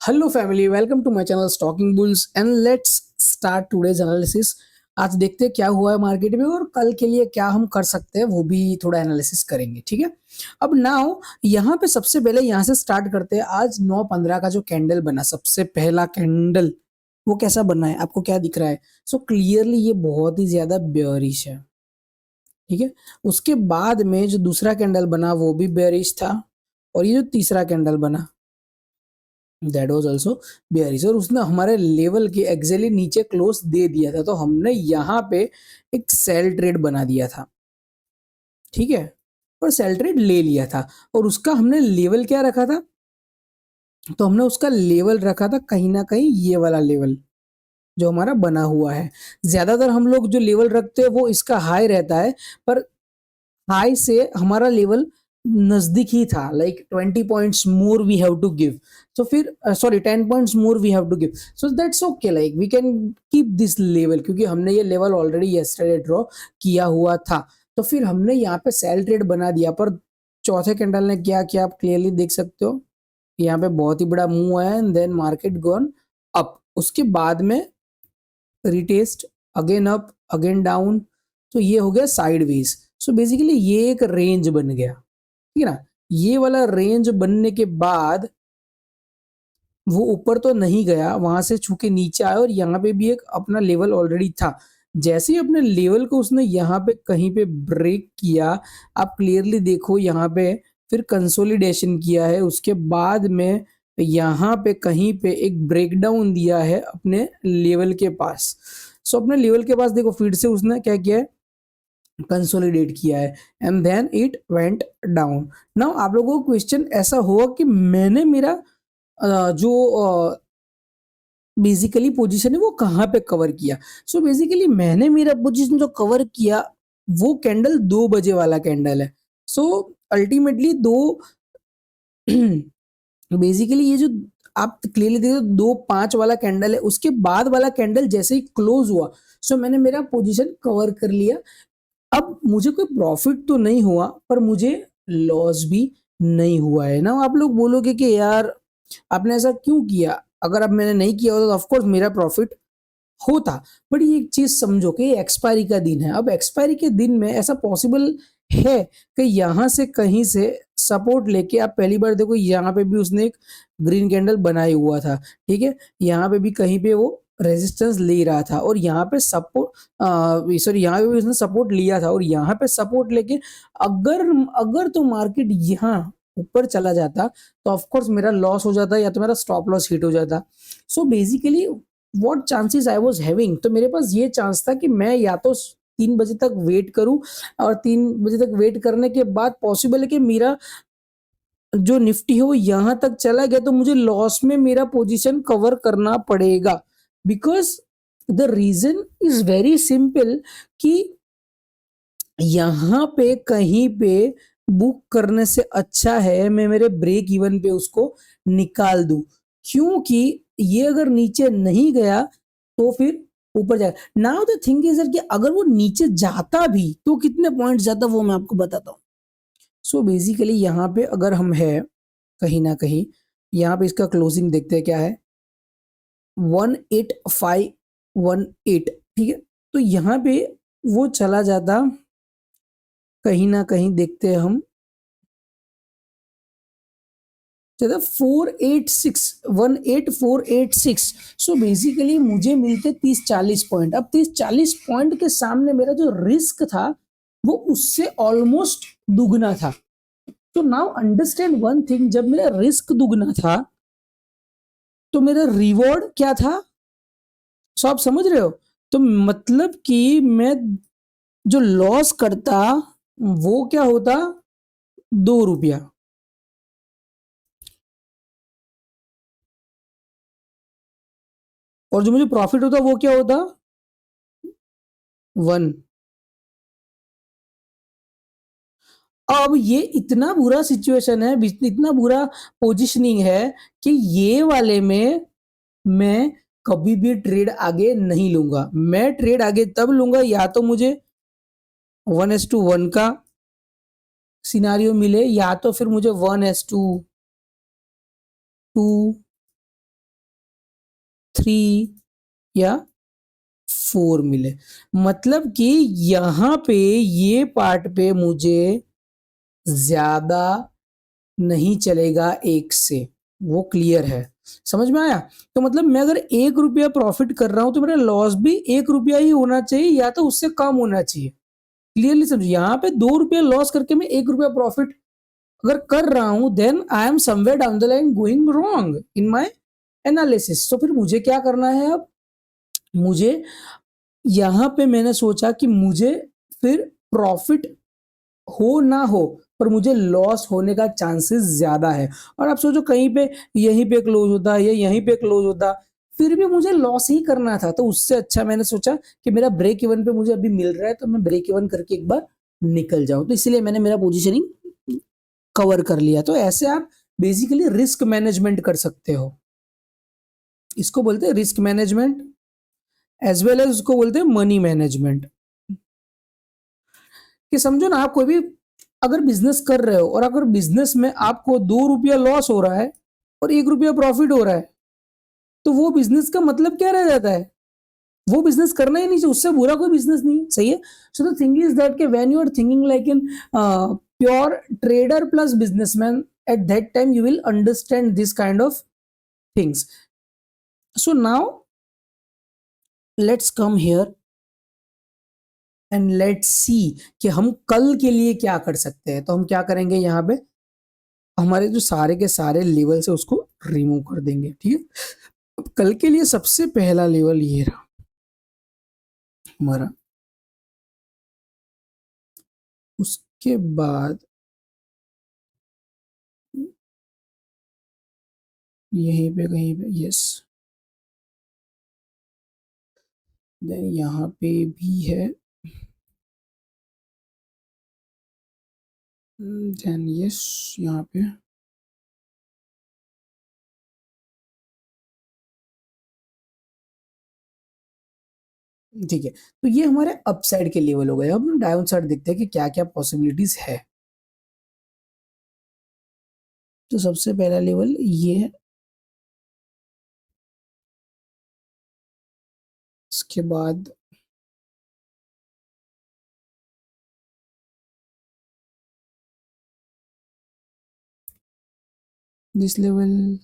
Hello family, welcome to my channel stocking bulls and let's start today's analysis. आज देखते हैं क्या हुआ है मार्केट में और कल के लिए क्या हम कर सकते हैं, वो भी थोड़ा एनालिसिस करेंगे। ठीक है। अब नाउ यहाँ पे सबसे पहले यहाँ से स्टार्ट करते हैं। आज 9:15 का जो कैंडल बना, सबसे पहला कैंडल, वो कैसा बना है, आपको क्या दिख रहा है? सो क्लियरली ये बहुत ही ज्यादा बेयरिश है। ठीक है। उसके बाद में जो दूसरा कैंडल बना वो भी बेयरिश था, और ये जो तीसरा कैंडल बना दैट वाज आल्सो बेयरिश, और उसने हमारे लेवल के एक्जेक्टली नीचे क्लोज दे दिया था, तो हमने यहाँ पे एक सेल ट्रेड बना दिया था। ठीक है। और सेल ट्रेड ले लिया था, और उसका हमने लेवल क्या रखा था? तो हमने उसका लेवल रखा था कहीं ना कहीं ये वाला लेवल जो हमारा बना हुआ है। ज्यादातर हम लोग जो लेवल रखते हैं वो इसका हाई रहता है, पर हाई से हमारा लेवल नजदीक ही था, like 20 points more we have to give. तो फिर sorry 10 points more we have to give, so that's okay, like we can keep this level, क्योंकि हमने ये लेवल ऑलरेडी यस्टरडे ड्रॉ किया हुआ था। तो फिर हमने यहाँ पे सेल ट्रेड बना दिया, पर चौथे कैंडल ने क्या किया आप क्लियरली देख सकते हो। यहाँ पे बहुत ही बड़ा मूव आया and then market gone up. उसके बाद में retest, again up, again down. तो ये हो गया साइडवेज। सो बेसिकली ये एक रेंज बन गया। ठीक है ना। ये वाला रेंज बनने के बाद वो ऊपर तो नहीं गया, वहां से छू के नीचे आया, और यहाँ पे भी एक अपना लेवल ऑलरेडी था। जैसे ही अपने लेवल को उसने यहाँ पे कहीं पे ब्रेक किया, आप क्लियरली देखो यहाँ पे फिर कंसोलिडेशन किया है, उसके बाद में यहाँ पे कहीं पे एक ब्रेकडाउन दिया है अपने लेवल के पास। सो अपने लेवल के पास देखो फिर से उसने क्या किया है, कंसोलिडेट किया है, and then it went down. Now आप लोगों को क्वेश्चन ऐसा होगा कि मैंने मेरा जो बेसिकली पोजीशन है वो कहाँ पे कवर किया। सो बेसिकली मैंने मेरा पोजीशन जो कवर किया वो कैंडल 2 बजे वाला कैंडल है। सो अल्टीमेटली दो बेसिकली ये जो आप क्लियरली देखो 2-5 वाला कैंडल है, उसके बाद वाला कैंडल जैसे ही क्लोज हुआ, सो मैंने मेरा पोजीशन कवर कर लिया। अब मुझे कोई प्रॉफिट तो नहीं हुआ, पर मुझे लॉस भी नहीं हुआ है ना। आप लोग बोलोगे कि यार आपने ऐसा क्यों किया? अगर अब मैंने नहीं किया होता तो ऑफ कोर्स मेरा प्रॉफिट होता। बट ये एक चीज समझो कि ये एक्सपायरी का दिन है। अब एक्सपायरी के दिन में ऐसा पॉसिबल है कि यहाँ से कहीं से सपोर्ट लेके, आप पहली बार देखो यहाँ पे भी उसने एक ग्रीन कैंडल बनाया हुआ था। ठीक है। यहाँ पे भी कहीं पे वो रेजिस्टेंस ले रहा था, और यहाँ पे सपोर्ट सॉरी यहाँ पे भी उसने सपोर्ट लिया था, और यहाँ पे सपोर्ट लेके अगर अगर तो मार्केट यहाँ ऊपर चला जाता तो ऑफ कोर्स मेरा लॉस हो जाता, या तो मेरा स्टॉप लॉस हिट हो जाता। So basically what chances I was having, तो मेरे पास ये चांस था कि मैं या तो 3 बजे तक वेट करूं, और 3 बजे तक वेट करने के बाद पॉसिबल है कि मेरा जो निफ्टी है वो यहां तक चला गया, तो मुझे लॉस में मेरा पोजीशन कवर करना पड़ेगा। Because the reason is very simple कि यहाँ पे कहीं पे बुक करने से अच्छा है मैं मेरे ब्रेक इवन पे उसको निकाल दूं, क्योंकि ये अगर नीचे नहीं गया तो फिर ऊपर जाएगा। नाउ द थिंग इज कि अगर वो नीचे जाता भी तो कितने पॉइंट जाता वो मैं आपको बताता हूँ। सो बेसिकली यहाँ पे अगर हम है कहीं ना कहीं, यहाँ पे इसका क्लोजिंग देखते हैं क्या है, 18518। ठीक है। तो यहाँ पे वो चला जाता कहीं ना कहीं, देखते हैं हम, चलो 486 सो बेसिकली मुझे मिलते 30-40 पॉइंट। अब 30-40 पॉइंट के सामने मेरा जो रिस्क था वो उससे ऑलमोस्ट दुगना था। तो नाउ अंडरस्टैंड वन थिंग, जब मेरा रिस्क दुगना था तो मेरा रिवॉर्ड क्या था? सो आप समझ रहे हो? तो मतलब कि मैं जो लॉस करता वो क्या होता, 2 रुपया, और जो मुझे प्रॉफिट होता वो क्या होता, 1। अब ये इतना बुरा सिचुएशन है, इतना बुरा पोजिशनिंग है कि ये वाले में मैं कभी भी ट्रेड आगे नहीं लूंगा। मैं ट्रेड आगे तब लूंगा या तो मुझे 1:1 का सिनारियो मिले, या तो फिर मुझे 1:2 3 या 4 मिले। मतलब कि यहाँ पे ये पार्ट पे मुझे ज़्यादा नहीं चलेगा 1 से, वो क्लियर है। समझ में आया? तो मतलब मैं अगर ₹1 प्रॉफ़िट कर रहा हूँ तो मेरा लॉस भी ₹1 ही होना चाहिए या तो उससे कम होना चाहिए। क्लियरली समझिए, यहाँ पे ₹2 लॉस करके मैं ₹1 प्रॉफ़िट अगर कर रहा हूँ, then I am somewhere down the line going wrong in my analysis. तो फिर मुझे क्या करना है अब? मुझे यहाँ पे मैंने सोचा कि मुझे फिर प्रॉफ़िट हो ना हो, पर मुझे लॉस होने का चांसेस ज़्यादा है। और आप सोचो कहीं पे यहीं पे क्लोज़ होता या यहीं पे क्लोज़ होता, फिर भी मुझे लॉस ही करना था। तो उससे अच्छा मैंने सोचा कि मेरा ब्रेक इवन पे मुझे अभी मिल रहा है, तो मैं ब्रेक इवन करके एक बार निकल जाऊँ। तो इसीलिए मैंने मेरा पोज़ीशनिंग कवर कर लिया। तो ऐसे आप बेसिकली रिस्क मैनेजमेंट कर सकते हो। इसको बोलते हैं risk management, as well as उसको बोलते हैं मनी मैनेजमेंट। कि समझो ना, आप कोई भी अगर बिज़नेस कर रहे हो और अगर बिज़नेस में आपको ₹2 लॉस हो रहा है और ₹1 प्रॉफ़िट हो रहा है, तो वो बिज़नेस का मतलब क्या रह जाता है? वो बिज़नेस करना ही नहीं चाहिए, उससे बुरा कोई बिज़नेस नहीं है, सही है? So the thing is that कि when you are thinking like an pure trader plus businessman, at that time you will understand this kind of things. So now let's come here and let's see कि हम कल के लिए क्या कर सकते हैं। तो हम क्या करेंगे, यहाँ पे हमारे जो सारे के सारे लेवल्स है उसको रिमूव कर देंगे, ठीक है? अब कल के लिए सबसे पहला लेवल ये रहा हमारा। उसके बाद यहीं पे कहीं पे, यस, देन यहाँ पे भी है, देन यस यहाँ पे, ठीक है। तो ये हमारे अपसाइड के लेवल हो गए। अब हम डाउन साइड देखते हैं कि क्या-क्या पॉसिबिलिटीज है। तो सबसे पहला लेवल ये है, इसके बाद दिस लेवल,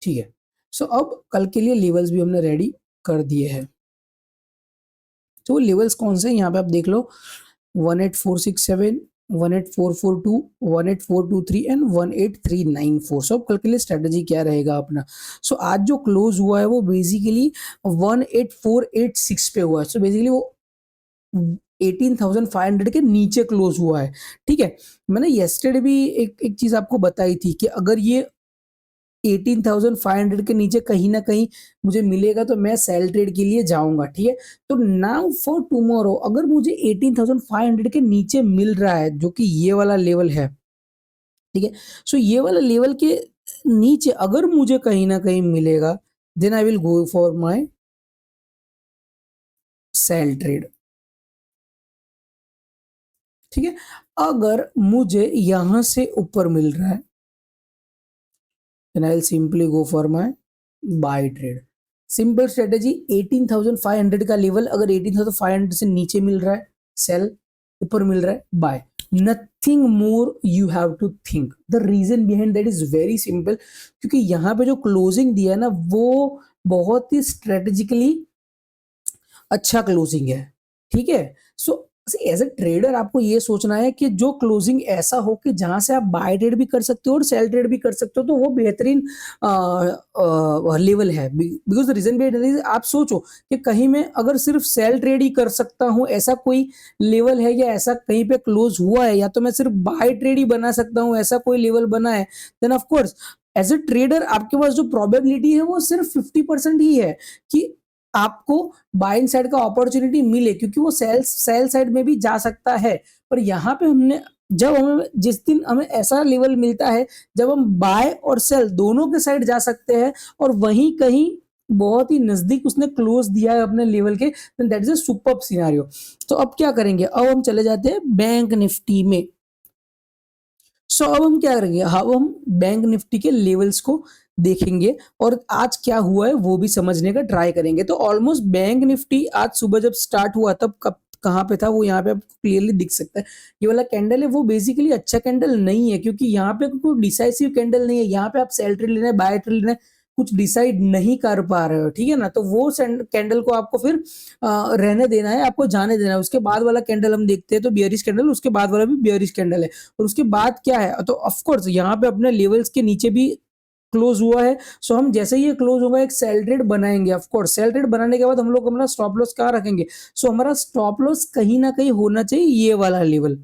ठीक है। सो अब कल के लिए लेवल्स भी हमने रेडी कर दिए हैं। तो लेवल्स कौन से हैं यहाँ पे आप देख लो, 18467, 18442, 18423 एंड 18394। सो अब कल के लिए स्ट्रेटजी क्या रहेगा अपना? सो आज जो क्लोज हुआ है वो बेसिकली 18486 पे हुआ है। सो बेसिकली वो 18,500 के नीचे क्लोज हुआ है, ठीक है? मैंने येस्टरडे भी एक चीज आपको बताई थी कि अगर ये 18,500 के नीचे कहीं ना कहीं मुझे मिलेगा तो मैं सेल ट्रेड के लिए जाऊंगा, ठीक है? तो नाउ फॉर टुमारो अगर मुझे 18,500 के नीचे मिल रहा है, जो कि ये वाला लेवल है, ठीक है? सो ये वाला लेवल के नीचे अगर मुझे कहीं ना कहीं मिलेगा, then I will go for my sell trade, ठीक है? अगर मुझे यहां से ऊपर मिल रहा है, then I'll simply go for my buy trade. Simple strategy, 18,500 का लेवल अगर 18,500 से नीचे मिल रहा है सेल, ऊपर मिल रहा है buy, nothing more you have to think. The reason behind that is very simple, क्योंकि यहाँ पे जो क्लोजिंग दिया है ना वो बहुत ही स्ट्रेटेजिकली अच्छा क्लोजिंग है, ठीक है? सो एज अ ट्रेडर आपको ये सोचना है कि जो क्लोजिंग ऐसा हो कि जहां से आप बाय ट्रेड भी कर सकते हो और सेल ट्रेड भी कर सकते हो, तो वो बेहतरीन लेवल है। बिकॉज द रीजन भी आप सोचो कि कहीं मैं अगर सिर्फ सेल ट्रेड ही कर सकता हूं, ऐसा कोई लेवल है या ऐसा कहीं पे क्लोज हुआ है, या तो मैं सिर्फ बाय ट्रेड ही बना सकता हूं, ऐसा कोई लेवल बना है, then of course as a trader आपके पास जो प्रोबेबिलिटी है वो सिर्फ 50% ही है कि आपको बाइंग साइड का अपॉर्चुनिटी मिले, क्योंकि वो सेल साइड में भी जा सकता है। पर यहाँ पे हमने जब हमें जिस दिन हमें ऐसा लेवल मिलता है जब हम बाय और सेल दोनों के साइड जा सकते हैं और वहीं कहीं बहुत ही नजदीक उसने क्लोज दिया है अपने लेवल के, then that is a superb scenario. तो अब क्या करेंगे, अब हम चले जाते हैं बैंक निफ्टी में। सो अब हम क्या करेंगे, अब हम बैंक निफ्टी के लेवल्स को देखेंगे और आज क्या हुआ है वो भी समझने का ट्राई करेंगे। तो ऑलमोस्ट बैंक निफ्टी आज सुबह जब स्टार्ट हुआ तब कब कहाँ पे था वो यहाँ पे आपको क्लियरली दिख सकता है। ये वाला कैंडल है वो बेसिकली अच्छा कैंडल नहीं है, क्योंकि यहाँ पे कोई डिसाइसिव कैंडल नहीं है। यहाँ पे आप सेल ट्रेड लेना है, बाय ट्रेड लेना है, कुछ डिसाइड नहीं कर पा रहे हो, ठीक है ना। तो वो कैंडल को आपको फिर रहने देना है, आपको जाने देना है। उसके बाद वाला कैंडल हम देखते हैं तो बियरिश कैंडल, उसके बाद वाला भी बियरिश कैंडल है। और उसके बाद क्या है, तो ऑफ कोर्स यहाँ पे अपने लेवल्स के नीचे भी क्लोज हुआ है। सो हम जैसे ही ये क्लोज होगा एक सेल ट्रेड बनाएंगे। ऑफ कोर्स सेल ट्रेड बनाने के बाद हम लोग अपना स्टॉप लॉस कहाँ रखेंगे, सो हमारा स्टॉप लॉस कहीं ना कहीं होना चाहिए ये वाला लेवल,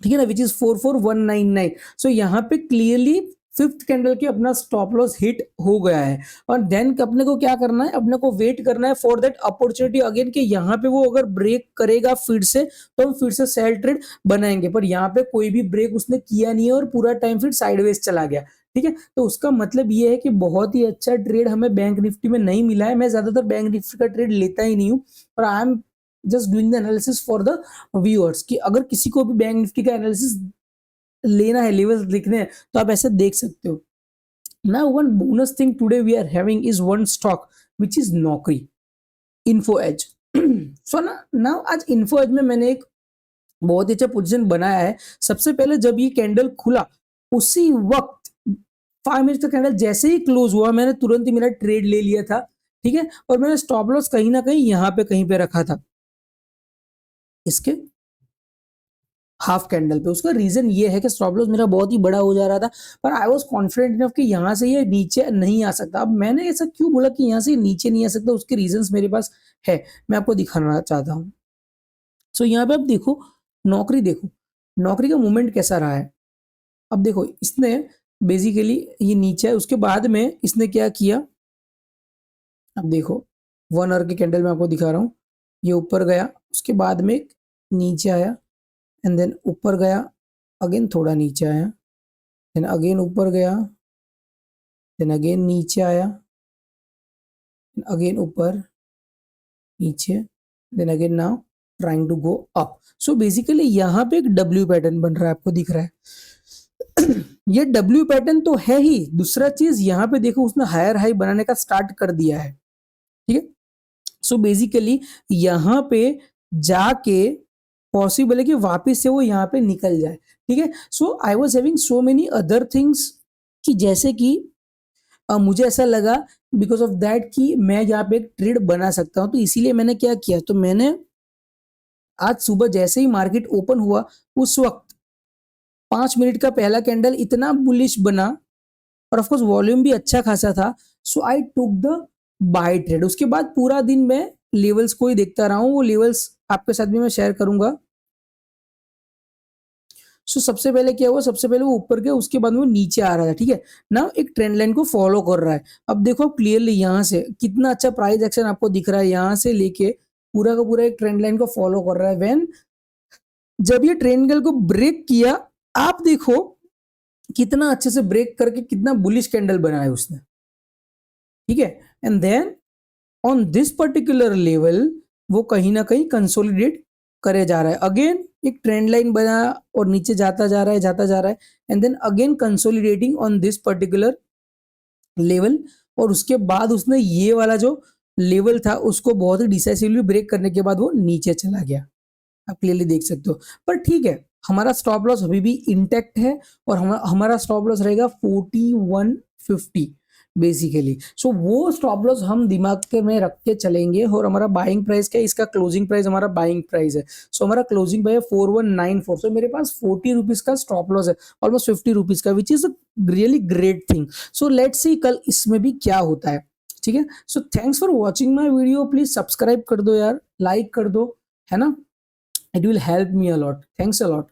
ठीक है ना, विच इज 44199। सो यहाँ पे क्लियरली फिफ्थ कैंडल के अपना स्टॉप लॉस हिट हो गया है। और देन अपने को क्या करना है, अपने को वेट करना है फॉर दैट अपॉर्चुनिटी अगेन, कि यहाँ पे वो अगर ब्रेक करेगा फिर से तो हम फिर से सेल ट्रेड बनाएंगे। पर यहाँ पे कोई भी ब्रेक उसने किया नहीं है और पूरा टाइम फिर साइडवेज चला गया, ठीक है। तो उसका मतलब ये है कि बहुत ही अच्छा ट्रेड हमें बैंक निफ्टी में नहीं मिला है। मैं ज्यादातर बैंक निफ्टी का ट्रेड लेता ही नहीं हूँ, और I am just doing the analysis for the viewers, कि अगर किसी को भी बैंक निफ्टी का एनालिसिस लेना है, लेवल्स लिखने हैं, तो आप ऐसे देख सकते हो। Now one bonus thing today we are having is one stock which is Naukri, Info Edge. So now आज Info Edge में मैंने एक बहुत ही अच्छा पोजीशन बनाया है। सबसे पहले जब ये कैंडल खुला उसी वक्त 5 मिनट का कैंडल जैसे ही क्लोज हुआ मैंने तुरंत ही मेरा ट्रेड ले लिया था, ठीक है। और मैंने स्टॉप लॉस कहीं ना कहीं यहाँ पे कहीं पे रखा था, इसके हाफ कैंडल पे। उसका रीजन ये है कि स्टॉप लॉस मेरा बहुत ही बड़ा हो जा रहा था, पर आई वाज कॉन्फिडेंट इनफ कि यहाँ से ये नीचे नहीं आ सकता। अब मैंने ऐसा क्यों बोला कि यहाँ से नीचे नहीं आ सकता, उसके रीजंस मेरे पास है, मैं आपको दिखाना चाहता हूँ। सो यहाँ पे आप देखो, नौकरी देखो, नौकरी का मूवमेंट कैसा रहा है। अब देखो इसने बेसिकली ये नीचे है, उसके बाद में इसने क्या किया, अब देखो 1 आवर के कैंडल में आपको दिखा रहा हूँ। ये ऊपर गया, उसके बाद में नीचे आया, एंड देन ऊपर गया, अगेन थोड़ा नीचे आया, देन अगेन ऊपर गया, देन अगेन नीचे आया, अगेन ऊपर नीचे, then again now trying to go up. So basically यहाँ पे एक डब्ल्यू पैटर्न बन रहा है, आपको दिख रहा है। ये डब्ल्यू पैटर्न तो है ही, दूसरा चीज यहाँ पे देखो उसने हायर हाई बनाने का स्टार्ट कर दिया है, ठीक है। सो बेसिकली यहाँ पे जाके पॉसिबल है कि वापस से वो यहाँ पे निकल जाए, ठीक है। So I was having so many other things, कि जैसे कि मुझे ऐसा लगा बिकॉज ऑफ दैट कि मैं यहाँ पे एक ट्रेड बना सकता हूँ, तो इसीलिए मैंने क्या किया, तो मैंने आज सुबह जैसे ही मार्केट ओपन हुआ उस वक्त 5 मिनट का पहला कैंडल इतना बुलिश बना, और ऑफकोर्स वॉल्यूम भी अच्छा खासा था। सो आई टुक द बाय ट्रेड। उसके बाद पूरा दिन मैं लेवल्स को ही देखता रहा हूँ, वो लेवल्स आपके साथ भी मैं शेयर करूंगा। सो सबसे पहले क्या हुआ, सबसे पहले वो ऊपर गया, उसके बाद वो नीचे आ रहा था, ठीक है ना, एक ट्रेंड लाइन को फॉलो कर रहा है। अब देखो क्लियरली यहाँ से कितना अच्छा प्राइस एक्शन आपको दिख रहा है, यहाँ से लेके पूरा का पूरा एक ट्रेंड लाइन को फॉलो कर रहा है। व्हेन जब ये ट्रेंड लाइन को ब्रेक किया, आप देखो कितना अच्छे से ब्रेक करके कितना बुलिश कैंडल बनाया उसने, ठीक है। And then on this particular level वो कहीं ना कहीं कंसोलिडेट करे जा रहा है। अगेन एक ट्रेंड लाइन बना और नीचे जाता जा रहा है, जाता जा रहा है, and then again consolidating on this particular level. और उसके बाद उसने ये वाला जो लेवल था उसको बहुत ही डिसाइसिवली ब्रेक करने के बाद वो नीचे चला गया, आप क्लियरली देख सकते हो। पर ठीक है, हमारा स्टॉप लॉस अभी भी इंटैक्ट है, और हमारा स्टॉप लॉस रहेगा 4150 बेसिकली। सो वो स्टॉप लॉस हम दिमाग के में रख के चलेंगे। और हमारा बाइंग प्राइस क्या है, इसका क्लोजिंग प्राइस हमारा बाइंग प्राइस है। सो हमारा क्लोजिंग प्राइस है 4194। सो मेरे पास 40 रुपीज का स्टॉप लॉस है, ऑलमोस्ट 50 रुपीज का, which is really great thing. So let's see कल इसमें भी क्या होता है, ठीक है। So thanks for watching my video, please subscribe कर दो यार, लाइक कर दो, है ना, it will help me a lot. Thanks a lot.